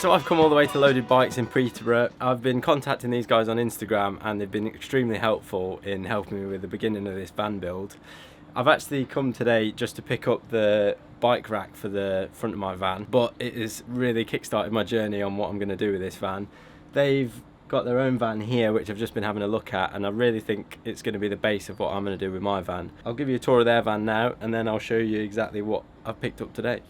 So I've come all the way to Loaded Bikes in Peterborough. I've been contacting these guys on Instagram and they've been extremely helpful in helping me with the beginning of this van build. I've actually come today just to pick up the bike rack for the front of my van, but it has really kick-started my journey on what I'm going to do with this van. They've got their own van here which I've just been having a look at, and I really think it's going to be the base of what I'm going to do with my van. I'll give you a tour of their van now and then I'll show you exactly what I've picked up today.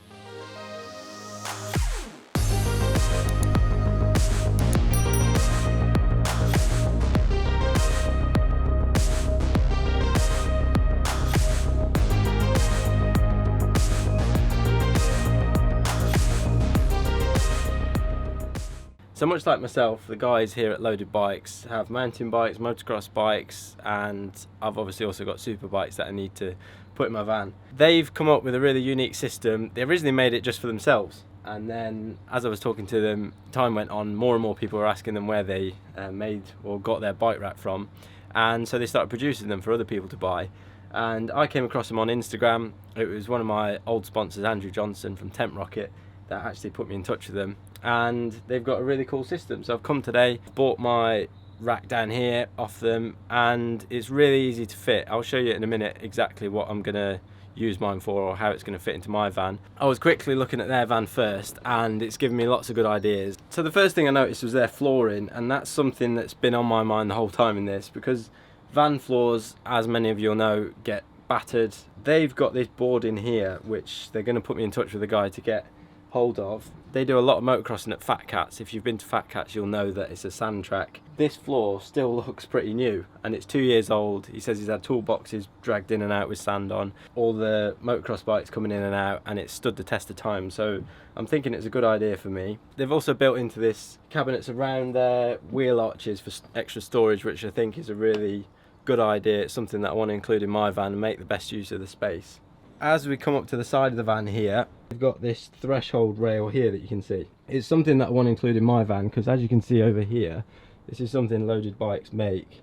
So much like myself, the guys here at Loaded Bikes have mountain bikes, motocross bikes, and I've obviously also got super bikes that I need to put in my van. They've come up with a really unique system. They originally made it just for themselves, and then as I was talking to them, time went on, more and more people were asking them where they made or got their bike rack from, and so they started producing them for other people to buy. And I came across them on Instagram. It was one of my old sponsors, Andrew Johnson from Tent Rocket, that actually put me in touch with them, and they've got a really cool system. So I've come today, bought my rack down here off them, and it's really easy to fit. I'll show you in a minute exactly what I'm gonna use mine for or how it's gonna fit into my van. I was quickly looking at their van first and it's given me lots of good ideas. So the first thing I noticed was their flooring, and that's something that's been on my mind the whole time in this, because van floors, as many of you'll know, get battered. They've got this board in here which they're going to put me in touch with a guy to get hold of. They do a lot of motocrossing at Fat Cats. If you've been to Fat Cats, you'll know that it's a sand track. This floor still looks pretty new and it's 2 years old. He says he's had toolboxes dragged in and out with sand on, all the motocross bikes coming in and out, and it's stood the test of time. So I'm thinking it's a good idea for me. They've also built into this cabinets around their wheel arches for extra storage, which I think is a really good idea. It's something that I want to include in my van and make the best use of the space. As we come up to the side of the van here, we've got this threshold rail here that you can see. It's something that I want to include in my van because, as you can see over here, this is something Loaded Bikes make.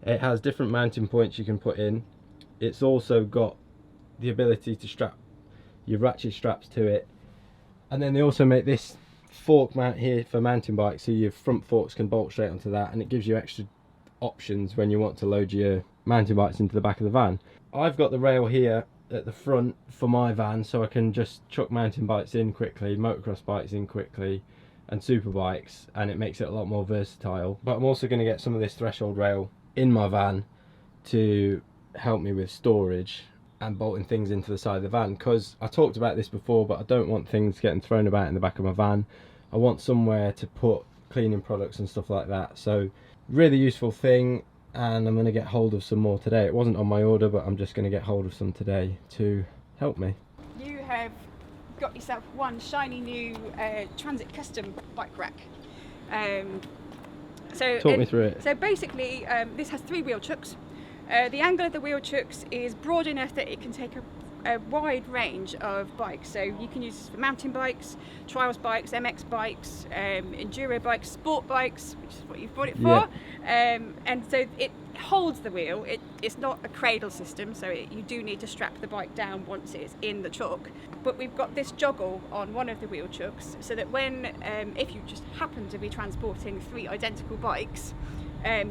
It has different mounting points you can put in. It's also got the ability to strap your ratchet straps to it. And then they also make this fork mount here for mountain bikes, so your front forks can bolt straight onto that, and it gives you extra options when you want to load your mountain bikes into the back of the van. I've got the rail here at the front for my van, so I can just chuck mountain bikes in quickly, motocross bikes in quickly, and super bikes, and it makes it a lot more versatile. But I'm also going to get some of this threshold rail in my van to help me with storage and bolting things into the side of the van, because I talked about this before, but I don't want things getting thrown about in the back of my van. I want somewhere to put cleaning products and stuff like that. So really useful thing, and I'm going to get hold of some more today. It wasn't on my order, but I'm just going to get hold of some today to help me. You have got yourself one shiny new Transit Custom bike rack. Talk me through it. So basically, this has 3 wheel chucks. The angle of the wheel chucks is broad enough that it can take a wide range of bikes. So you can use this for mountain bikes, trials bikes, MX bikes, enduro bikes, sport bikes, which is what you've bought it for. Yeah. And so it holds the wheel. It's not a cradle system, so you do need to strap the bike down once it's in the chuck. But we've got this joggle on one of the wheel chucks, so that when, if you just happen to be transporting 3 identical bikes,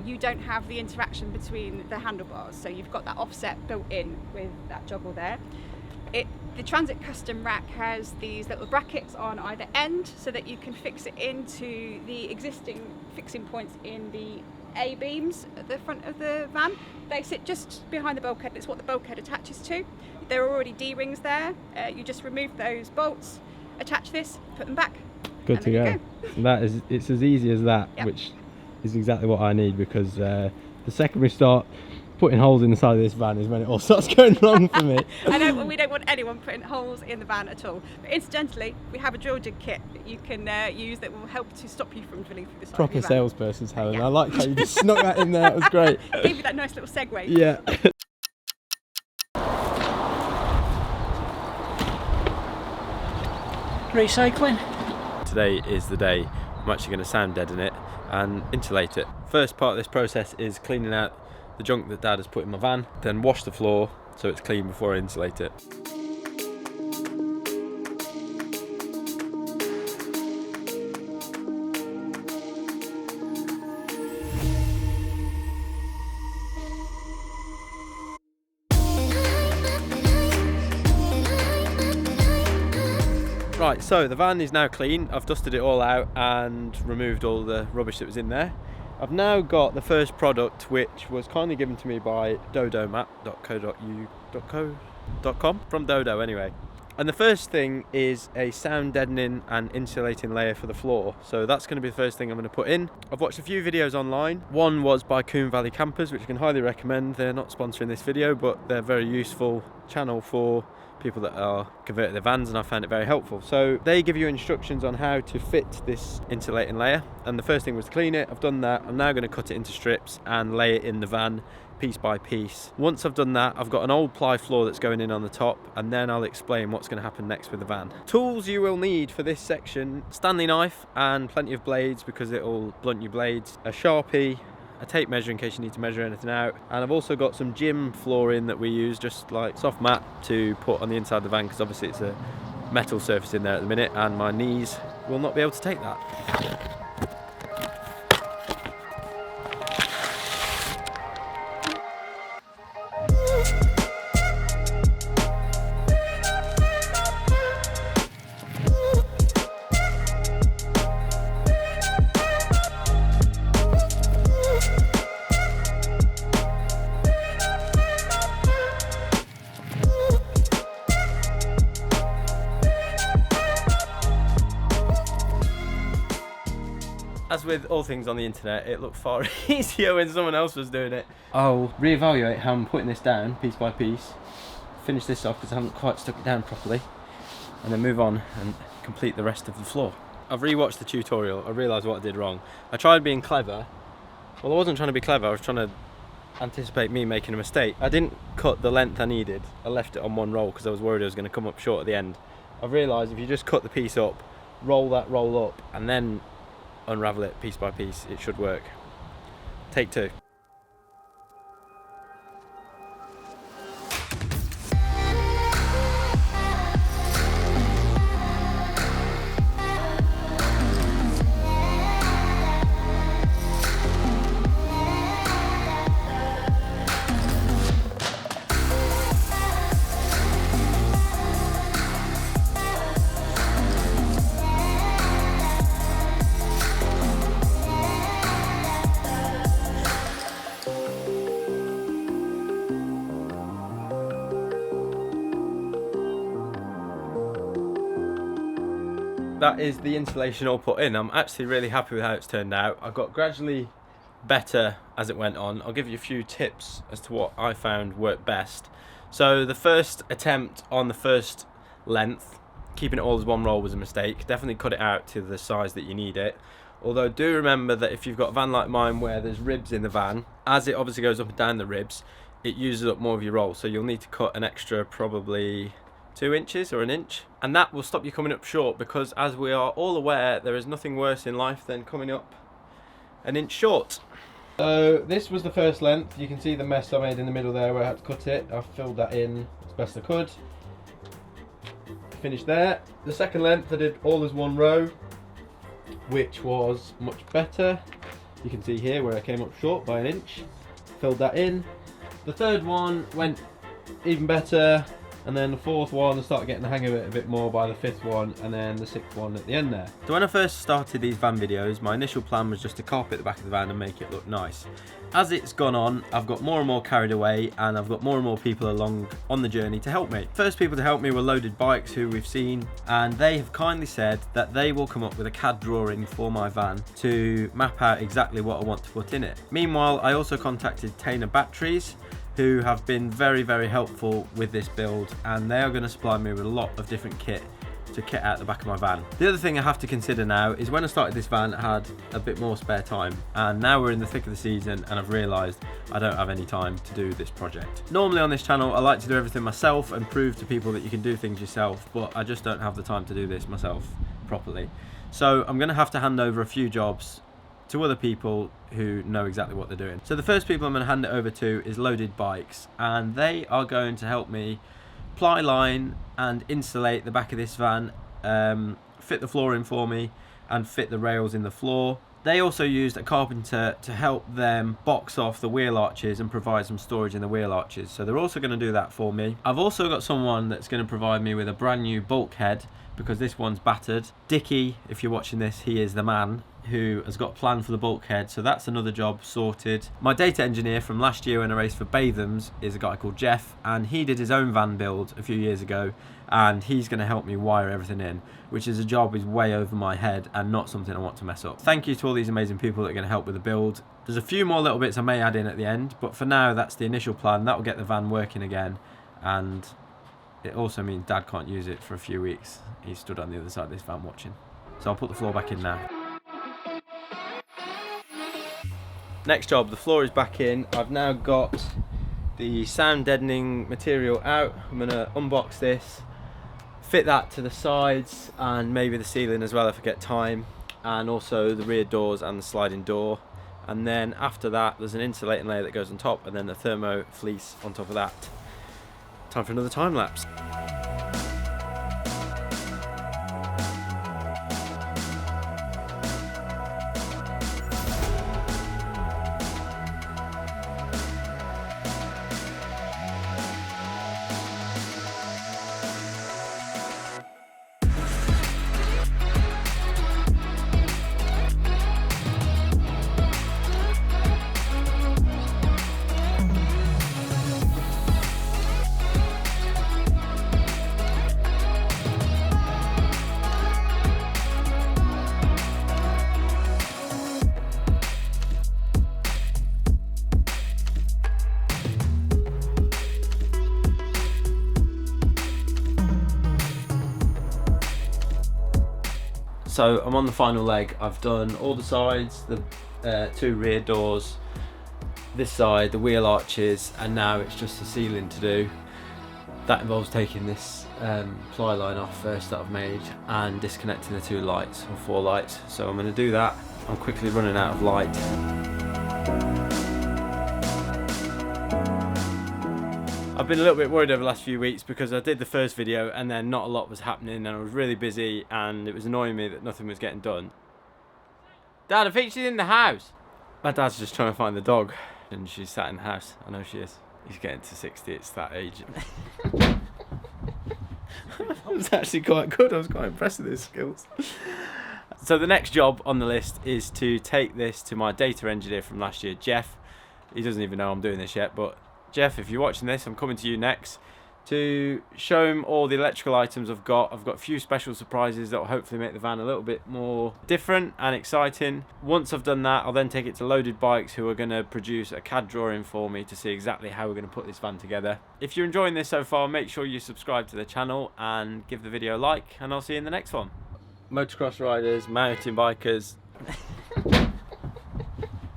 you don't have the interaction between the handlebars, so you've got that offset built in with that joggle there. The Transit Custom rack has these little brackets on either end so that you can fix it into the existing fixing points in the A-beams at the front of the van. They sit just behind the bulkhead. It's what the bulkhead attaches to. There are already D-rings there. You just remove those bolts, attach this, put them back. Good to go. It's as easy as that. Yep. Which is exactly what I need, because the second we start putting holes in the side of this van is when it all starts going wrong for me. I know, we don't want anyone putting holes in the van at all. But incidentally, we have a drill jig kit that you can use that will help to stop you from drilling through the side Proper of your van. salesperson's Helen. Yeah. I like how you just snuck that in there. It was great. Gave you that nice little segue. Yeah. Recycling. Today is the day I'm actually going to sound deaden it and insulate it. First part of this process is cleaning out the junk that Dad has put in my van, then wash the floor so it's clean before I insulate it. Right, so the van is now clean. I've dusted it all out and removed all the rubbish that was in there. I've now got the first product, which was kindly given to me by DodoMat.co.com, from Dodo anyway. And the first thing is a sound deadening and insulating layer for the floor. So that's going to be the first thing I'm going to put in. I've watched a few videos online. One was by Coombe Valley Campers, which I can highly recommend. They're not sponsoring this video, but they're a very useful channel for people that are converting their vans, and I found it very helpful. So they give you instructions on how to fit this insulating layer, and the first thing was to clean it. I've done that. I'm now going to cut it into strips and lay it in the van piece by piece. Once I've done that, I've got an old ply floor that's going in on the top, and then I'll explain what's going to happen next with the van. Tools you will need for this section: Stanley knife and plenty of blades because it'll blunt your blades, a Sharpie, a tape measure in case you need to measure anything out, and I've also got some gym flooring that we use, just like soft mat, to put on the inside of the van because obviously it's a metal surface in there at the minute and my knees will not be able to take that. As with all things on the internet, it looked far easier when someone else was doing it. I'll reevaluate how I'm putting this down piece by piece, finish this off because I haven't quite stuck it down properly, and then move on and complete the rest of the floor. I've rewatched the tutorial. I realised what I did wrong. I tried being clever. Well, I wasn't trying to be clever, I was trying to anticipate me making a mistake. I didn't cut the length I needed. I left it on one roll because I was worried I was going to come up short at the end. I've realised if you just cut the piece up, roll that roll up, and then unravel it piece by piece, it should work. Take two. That is the insulation all put in. I'm actually really happy with how it's turned out. I got gradually better as it went on. I'll give you a few tips as to what I found worked best. So the first attempt on the first length, keeping it all as one roll, was a mistake. Definitely cut it out to the size that you need it. Although do remember that if you've got a van like mine where there's ribs in the van, as it obviously goes up and down the ribs, it uses up more of your roll. So you'll need to cut an extra probably 2 inches or an inch, and that will stop you coming up short, because as we are all aware, there is nothing worse in life than coming up an inch short. So this was the first length. You can see the mess I made in the middle there where I had to cut it. I filled that in as best I could. Finished there. The second length I did all as one row, which was much better. You can see here where I came up short by an inch. Filled that in. The third one went even better. And then the fourth one, I started getting the hang of it a bit more by the fifth one, and then the sixth one at the end there. So when I first started these van videos, my initial plan was just to carpet the back of the van and make it look nice. As it's gone on, I've got more and more carried away, and I've got more and more people along on the journey to help me. First people to help me were Loaded Bikes, who we've seen, and they have kindly said that they will come up with a CAD drawing for my van to map out exactly what I want to put in it. Meanwhile, I also contacted Tainer Batteries, who have been very, very helpful with this build, and they are going to supply me with a lot of different kit to kit out the back of my van. The other thing I have to consider now is when I started this van, I had a bit more spare time, and now we're in the thick of the season and I've realised I don't have any time to do this project. Normally on this channel I like to do everything myself and prove to people that you can do things yourself, but I just don't have the time to do this myself properly. So I'm going to have to hand over a few jobs to other people who know exactly what they're doing. So the first people I'm going to hand it over to is Loaded Bikes, and they are going to help me ply line and insulate the back of this van, fit the flooring for me and fit the rails in the floor. They also used a carpenter to help them box off the wheel arches and provide some storage in the wheel arches. So they're also going to do that for me. I've also got someone that's going to provide me with a brand new bulkhead because this one's battered. Dickie, if you're watching this, he is the man who has got a plan for the bulkhead, so that's another job sorted. My data engineer from last year when I raced for Bathams is a guy called Jeff, and he did his own van build a few years ago, and he's going to help me wire everything in, which is a job is way over my head and not something I want to mess up. Thank you to all these amazing people that are going to help with the build. There's a few more little bits I may add in at the end, but for now that's the initial plan. That will get the van working again, and it also means Dad can't use it for a few weeks. He's stood on the other side of this van watching. So I'll put the floor back in now. Next job, the floor is back in. I've now got the sound deadening material out. I'm going to unbox this, fit that to the sides and maybe the ceiling as well if I get time, and also the rear doors and the sliding door. And then after that there's an insulating layer that goes on top, and then the thermo fleece on top of that. Time for another time lapse. So I'm on the final leg. I've done all the sides, the two rear doors, this side, the wheel arches, and now it's just the ceiling to do. That involves taking this ply line off first that I've made and disconnecting the two lights, or 4 lights. So I'm going to do that. I'm quickly running out of light. I've been a little bit worried over the last few weeks because I did the first video and then not a lot was happening, and I was really busy and it was annoying me that nothing was getting done. Dad, I think she's in the house. My dad's just trying to find the dog and she's sat in the house. I know she is. He's getting to 60, it's that age. That was actually quite good. I was quite impressed with his skills. So the next job on the list is to take this to my data engineer from last year, Jeff. He doesn't even know I'm doing this yet, but Jeff, if you're watching this, I'm coming to you next to show him all the electrical items I've got. I've got a few special surprises that will hopefully make the van a little bit more different and exciting. Once I've done that, I'll then take it to Loaded Bikes, who are going to produce a CAD drawing for me to see exactly how we're going to put this van together. If you're enjoying this so far, make sure you subscribe to the channel and give the video a like, and I'll see you in the next one. Motocross riders, mountain bikers,